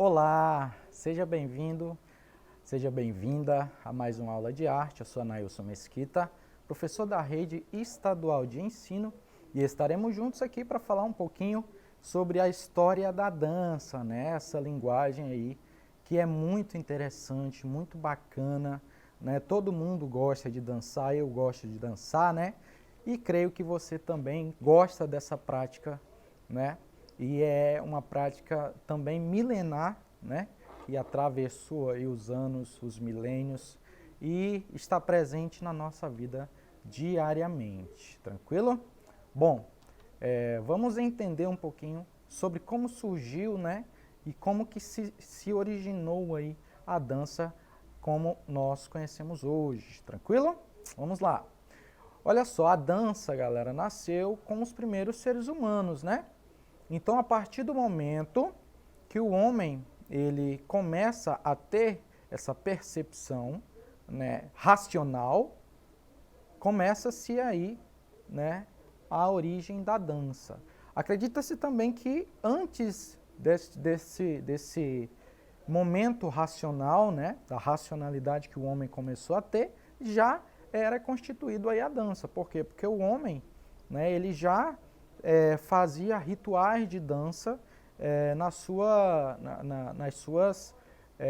Olá, seja bem-vindo, seja bem-vinda a mais uma aula de arte. Eu sou Anailson Mesquita, professor da Rede Estadual de Ensino, e estaremos juntos aqui para falar um pouquinho sobre a história da dança, né? Essa linguagem aí que é muito interessante, muito bacana, né? Todo mundo gosta de dançar, eu gosto de dançar, né? E creio que você também gosta dessa prática, né? E é uma prática também milenar, né? Que atravessou aí os anos, os milênios e está presente na nossa vida diariamente, tranquilo? Bom, vamos entender um pouquinho sobre como surgiu, né? E como que se originou aí a dança como nós conhecemos hoje, tranquilo? Vamos lá. Olha só, a dança, galera, nasceu com os primeiros seres humanos, né? Então, a partir do momento que o homem ele começa a ter essa percepção, né, racional, começa-se aí, né, a origem da dança. Acredita-se também que antes desse momento racional, né, da racionalidade que o homem começou a ter, já era constituído aí a dança. Por quê? Porque o homem, né, ele já fazia rituais de dança nas suas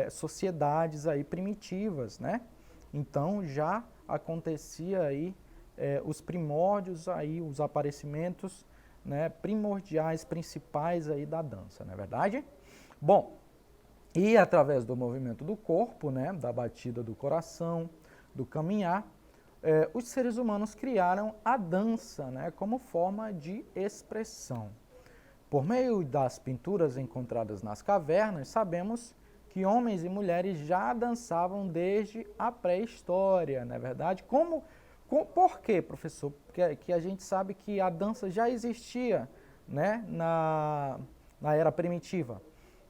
sociedades aí primitivas, né? Então já acontecia aí os primórdios aí, os aparecimentos, né, primordiais, principais aí da dança, não é verdade? Bom, e através do movimento do corpo, né, da batida do coração, do caminhar, os seres humanos criaram a dança, né, como forma de expressão. Por meio das pinturas encontradas nas cavernas, sabemos que homens e mulheres já dançavam desde a pré-história, não é verdade? Por quê, professor? Porque que a gente sabe que a dança já existia, né, na era primitiva.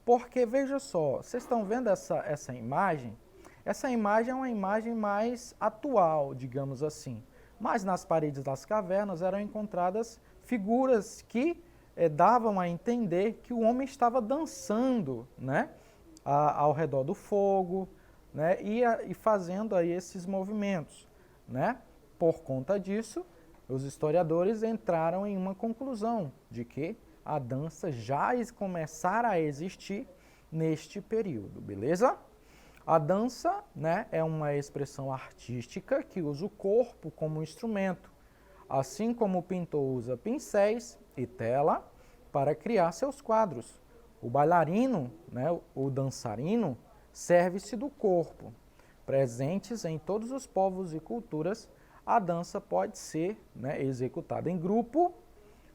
Porque, veja só, vocês estão vendo essa imagem? Essa imagem é uma imagem mais atual, digamos assim. Mas nas paredes das cavernas eram encontradas figuras que davam a entender que o homem estava dançando, né, ao redor do fogo, né, e fazendo aí esses movimentos, né. Por conta disso, os historiadores entraram em uma conclusão de que a dança já começara a existir neste período, beleza? A dança, né, é uma expressão artística que usa o corpo como instrumento, assim como o pintor usa pincéis e tela para criar seus quadros. O bailarino, né, o dançarino, serve-se do corpo. Presentes em todos os povos e culturas, a dança pode ser, né, executada em grupo,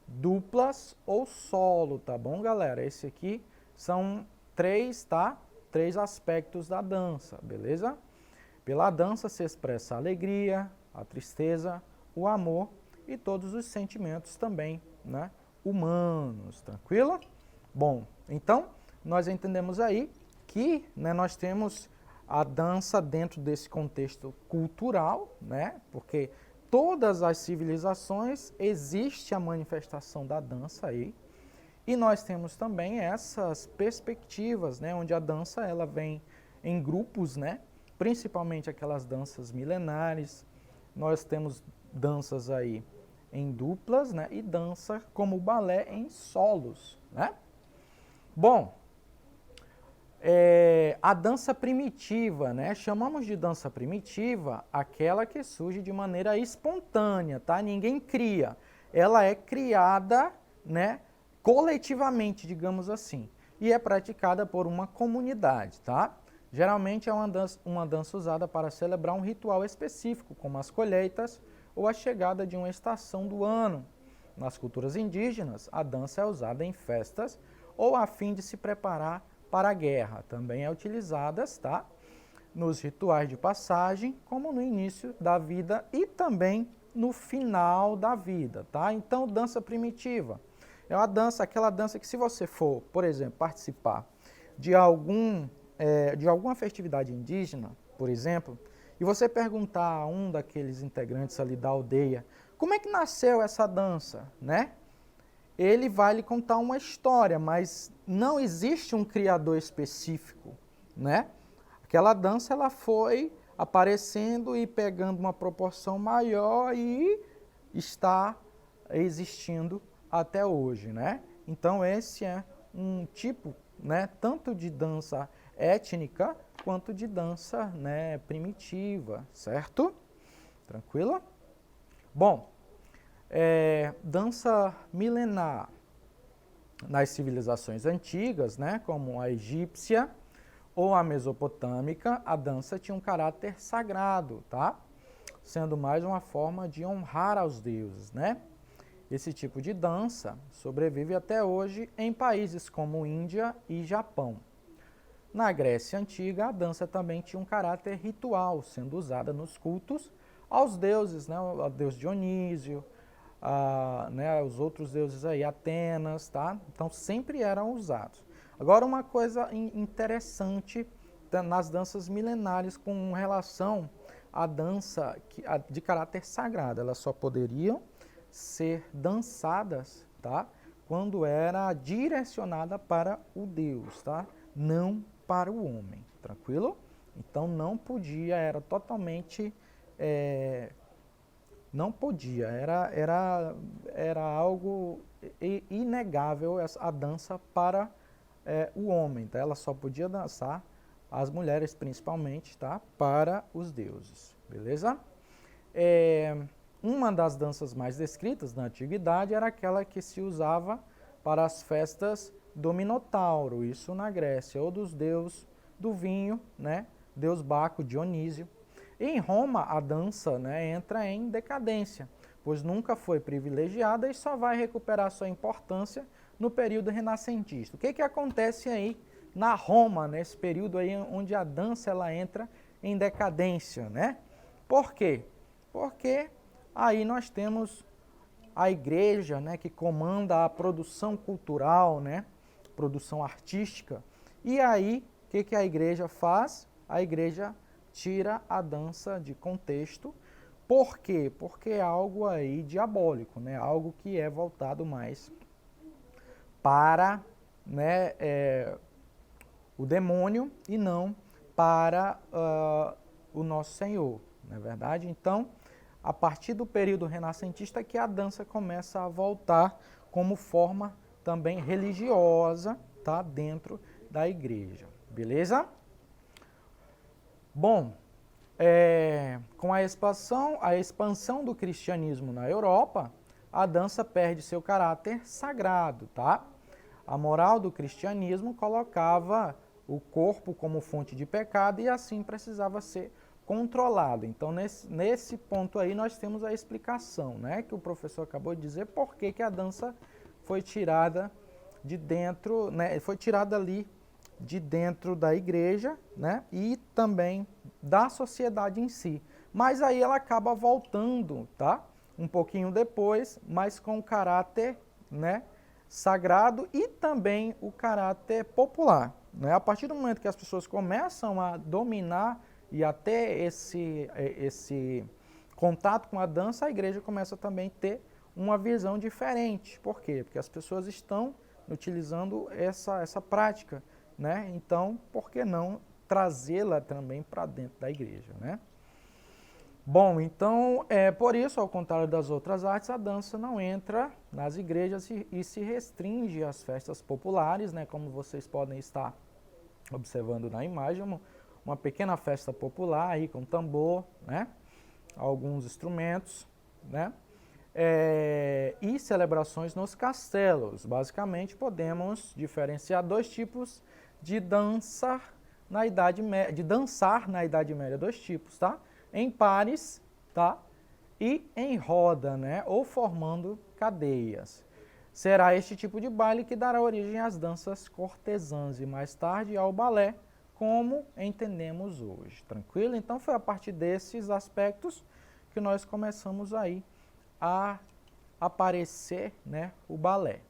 duplas ou solo, tá bom, galera? Esse aqui são três, tá? Três aspectos da dança, beleza? Pela dança se expressa a alegria, a tristeza, o amor e todos os sentimentos também, né, humanos, tranquilo? Bom, então nós entendemos aí que, né, nós temos a dança dentro desse contexto cultural, né, porque todas as civilizações existe a manifestação da dança aí. E nós temos também essas perspectivas, né, onde a dança ela vem em grupos, né, principalmente aquelas danças milenares. Nós temos danças aí em duplas, né, e dança como o balé em solos, né? Bom, a dança primitiva, né? Chamamos de dança primitiva aquela que surge de maneira espontânea, tá? Ninguém cria. Ela é criada, né, coletivamente, digamos assim, e é praticada por uma comunidade, tá? Geralmente é uma dança usada para celebrar um ritual específico, como as colheitas ou a chegada de uma estação do ano. Nas culturas indígenas, a dança é usada em festas ou a fim de se preparar para a guerra. Também é utilizada, tá, nos rituais de passagem, como no início da vida e também no final da vida, tá? Então, dança primitiva é uma dança, aquela dança que se você for, por exemplo, participar de alguma festividade indígena, por exemplo, e você perguntar a um daqueles integrantes ali da aldeia, como é que nasceu essa dança, né? ele vai lhe contar uma história, mas não existe um criador específico, né? Aquela dança ela foi aparecendo e pegando uma proporção maior e está existindo até hoje, né? Então esse é um tipo, né, tanto de dança étnica quanto de dança, né, primitiva, certo? Tranquilo? Bom, dança milenar nas civilizações antigas, né, como a egípcia ou a mesopotâmica, a dança tinha um caráter sagrado, tá? Sendo mais uma forma de honrar aos deuses, né? Esse tipo de dança sobrevive até hoje em países como Índia e Japão. Na Grécia Antiga, a dança também tinha um caráter ritual, sendo usada nos cultos aos deuses, né? Ao deus Dionísio, né? Os outros deuses aí, Atenas, tá? Então sempre eram usados. Agora uma coisa interessante nas danças milenares com relação à dança de caráter sagrado, elas só poderiam ser dançadas, tá? Quando era direcionada para o Deus, tá? Não para o homem, tranquilo? Então não podia, era totalmente, não podia, era algo inegável a dança para o homem, tá? Ela só podia dançar, as mulheres principalmente, tá? Para os deuses, beleza? Uma das danças mais descritas na antiguidade era aquela que se usava para as festas do Minotauro, isso na Grécia, ou dos deuses do vinho, né? Deus Baco, Dionísio. Em Roma, a dança, né, entra em decadência, pois nunca foi privilegiada e só vai recuperar sua importância no período renascentista. O que acontece aí na Roma, nesse período aí onde a dança ela entra em decadência, né? Por quê? Porque aí nós temos a igreja, né, que comanda a produção cultural, né, produção artística. E aí, o que a igreja faz? A igreja tira a dança de contexto. Por quê? Porque é algo aí diabólico, né, algo que é voltado mais para, né, o demônio e não para o nosso Senhor, não é verdade? Então, a partir do período renascentista que a dança começa a voltar como forma também religiosa, tá, dentro da igreja, beleza? Bom, com a expansão do cristianismo na Europa, a dança perde seu caráter sagrado, tá? A moral do cristianismo colocava o corpo como fonte de pecado e assim precisava ser controlado. Então, nesse ponto aí, nós temos a explicação, né, que o professor acabou de dizer, por que a dança foi tirada de dentro, né, foi tirada ali de dentro da igreja, né, e também da sociedade em si. Mas aí ela acaba voltando, tá? Um pouquinho depois, mas com o caráter, né, sagrado e também o caráter popular, né? A partir do momento que as pessoas começam a dominar e até esse contato com a dança, a igreja começa também a ter uma visão diferente. Por quê? Porque as pessoas estão utilizando essa prática, né? Então, por que não trazê-la também para dentro da igreja, né? Bom, então, por isso, ao contrário das outras artes, a dança não entra nas igrejas e se restringe às festas populares, né? Como vocês podem estar observando na imagem, uma pequena festa popular aí com tambor, né? Alguns instrumentos, né? E celebrações nos castelos. Basicamente, podemos diferenciar dois tipos de dançar na Idade Média, dois tipos, tá? Em pares, tá? E em roda, né? Ou formando cadeias. Será este tipo de baile que dará origem às danças cortesãs e mais tarde ao balé, como entendemos hoje. Tranquilo? Então foi a partir desses aspectos que nós começamos aí a aparecer, né, o balé.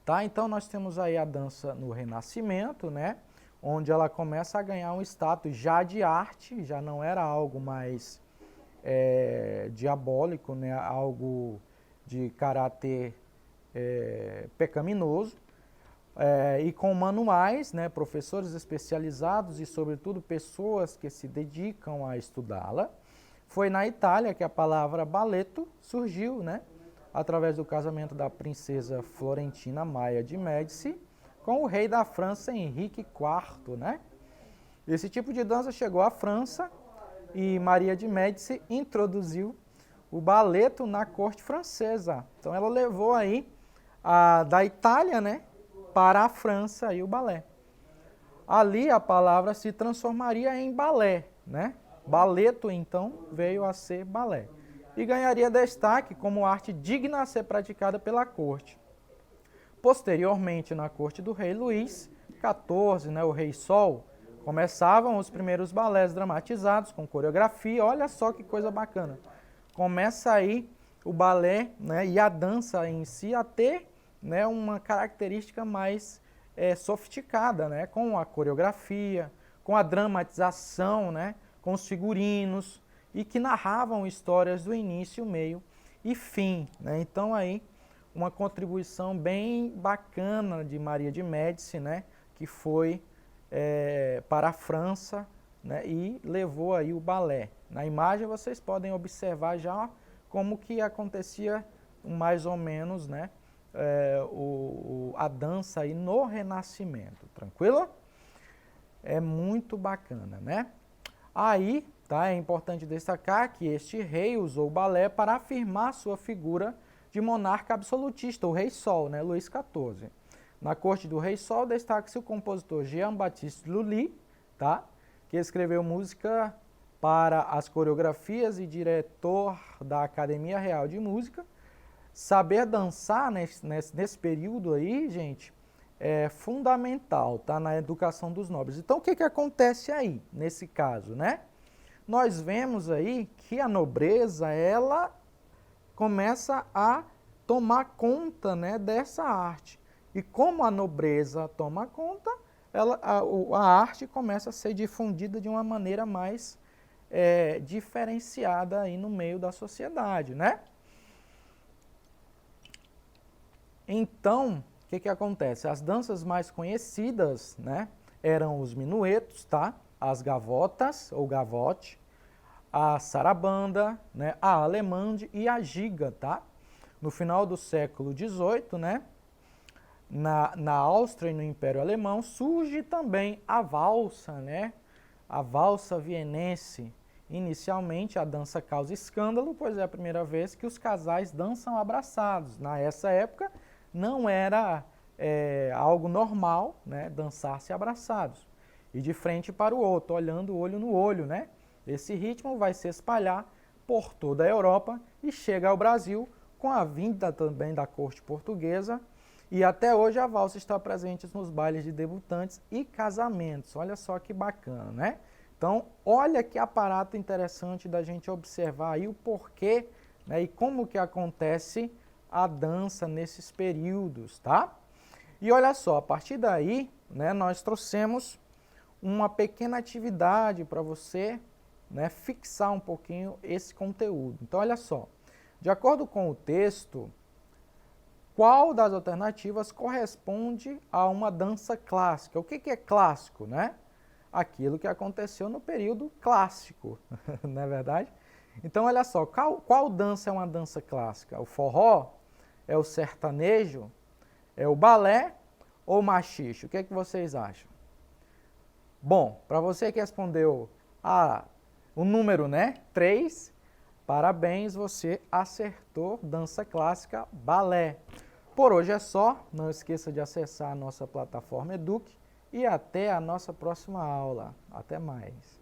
Tá? Então nós temos aí a dança no Renascimento, né, onde ela começa a ganhar um status já de arte, já não era algo mais diabólico, né, algo de caráter pecaminoso, e com manuais, né, professores especializados e, sobretudo, pessoas que se dedicam a estudá-la. Foi na Itália que a palavra balletto surgiu, né, através do casamento da princesa Florentina Maia de Médici com o rei da França, Henrique IV, né? Esse tipo de dança chegou à França e Maria de Médici introduziu o balletto na corte francesa. Então ela levou aí da Itália, né, para a França aí o balé. Ali a palavra se transformaria em balé, né? Balletto então veio a ser balé e ganharia destaque como arte digna a ser praticada pela corte. Posteriormente, na corte do rei Luís XIV, né, o Rei Sol, começavam os primeiros balés dramatizados com coreografia. Olha só que coisa bacana. Começa aí o balé, né, e a dança em si a ter, né, uma característica mais sofisticada, né, com a coreografia, com a dramatização, né, com os figurinos, e que narravam histórias do início, meio e fim, né? Então aí uma contribuição bem bacana de Maria de Médici, né, que foi para a França, né, e levou aí o balé. Na imagem vocês podem observar já como que acontecia mais ou menos, né, a dança aí no Renascimento, tranquilo? É muito bacana, né? Aí, tá, é importante destacar que este rei usou o balé para afirmar sua figura de monarca absolutista, o Rei Sol, né, Luís XIV. Na corte do Rei Sol destaca-se o compositor Jean-Baptiste Lully, tá, que escreveu música para as coreografias e diretor da Academia Real de Música. Saber dançar nesse período aí, gente, é fundamental, tá, na educação dos nobres. Então, o que que acontece aí, nesse caso, né? Nós vemos aí que a nobreza, ela começa a tomar conta, né, dessa arte. E como a nobreza toma conta, a arte começa a ser difundida de uma maneira mais diferenciada aí no meio da sociedade, né? Então, o que que acontece? As danças mais conhecidas, né, eram os minuetos, tá? As gavotas ou gavote, a sarabanda, né, a alemande e a giga, tá? No final do século XVIII, né, na Áustria e no Império Alemão, surge também a valsa, né? A valsa vienense. Inicialmente, a dança causa escândalo, pois é a primeira vez que os casais dançam abraçados. Nessa época, não era algo normal, né, dançar-se abraçados. E de frente para o outro, olhando olho no olho, né? Esse ritmo vai se espalhar por toda a Europa e chega ao Brasil com a vinda também da corte portuguesa. E até hoje a valsa está presente nos bailes de debutantes e casamentos. Olha só que bacana, né? Então, olha que aparato interessante da gente observar aí o porquê, né, e como que acontece a dança nesses períodos, tá? E olha só, a partir daí, né, nós trouxemos uma pequena atividade para você, né, fixar um pouquinho esse conteúdo. Então, olha só, de acordo com o texto, qual das alternativas corresponde a uma dança clássica? O que é clássico, né? Aquilo que aconteceu no período clássico, não é verdade? Então, olha só, qual dança é uma dança clássica? O forró? É o sertanejo? É o balé ou o machixe? O que é que vocês acham? Bom, para você que respondeu o número, né, 3, parabéns, você acertou, dança clássica, balé. Por hoje é só, não esqueça de acessar a nossa plataforma Eduque e até a nossa próxima aula. Até mais.